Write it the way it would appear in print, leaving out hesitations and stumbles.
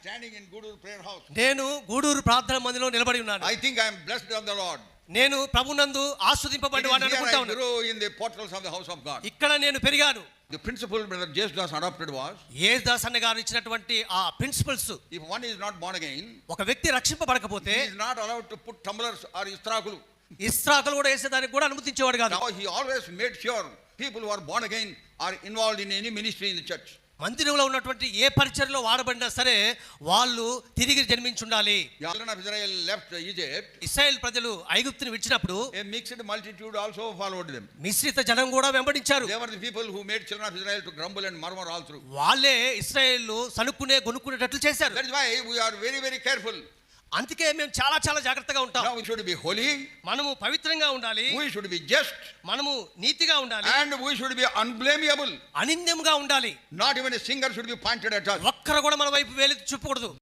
standing in Guduru prayer house. నేను గూడూరు ప్రార్థన మందిరంలో నిలబడి ఉన్నాను. I think I am blessed of the Lord. నేను ప్రభునందు ఆశీర్వదింపబడినవాడిని అనుకుంటా I ఉన్నాను. grew in the portals of the house of God. ఇక్కడ నేను పెరిగాను. The principle Brother Jesdas adopted was, Yesudas అన్న గారు ఇచ్చినటువంటి ఆ principles, if one is not born again, ఒక వ్యక్తి రక్షింపబడకపోతే he is not allowed to put tumblers or istrakulu. ఇస్త్రాకులు కూడా వేసేదానికి కూడా అనుమతించేవాడు కాదు. Now he always made sure people who are born again are involved in any ministry in the church. మందిరంలో ఉన్నటువంటి ఏ పరిచర్యలో వాడబడినా సరే వాళ్ళు తిరిగి జన్మించి ఉండాలి. The children of Israel left Egypt. Israel ప్రజలు ఐగుప్తుని విడిచినప్పుడు A mixed multitude also followed them. మిశ్రిత జనం కూడా వెంబడించారు. They were the people who made children of Israel to grumble and murmur all through. వాళ్ళే ఇశ్రాయేలు సనుక్కునే గొనుక్కునేటట్లు చేశారు. That is why we are very, very careful. అందుకే మేము చాలా చాలా జాగ్రత్తగా ఉంటాం. Now we should be holy. మనము పవిత్రంగా ఉండాలి. We should be just. మనము నీతిగా ఉండాలి. And we should be unblameable. అనింద్యంగా ఉండాలి. Not even a finger should be pointed at us. ఒక్కరు కూడా మన వైపు వేలెత్తి చూపకూడదు.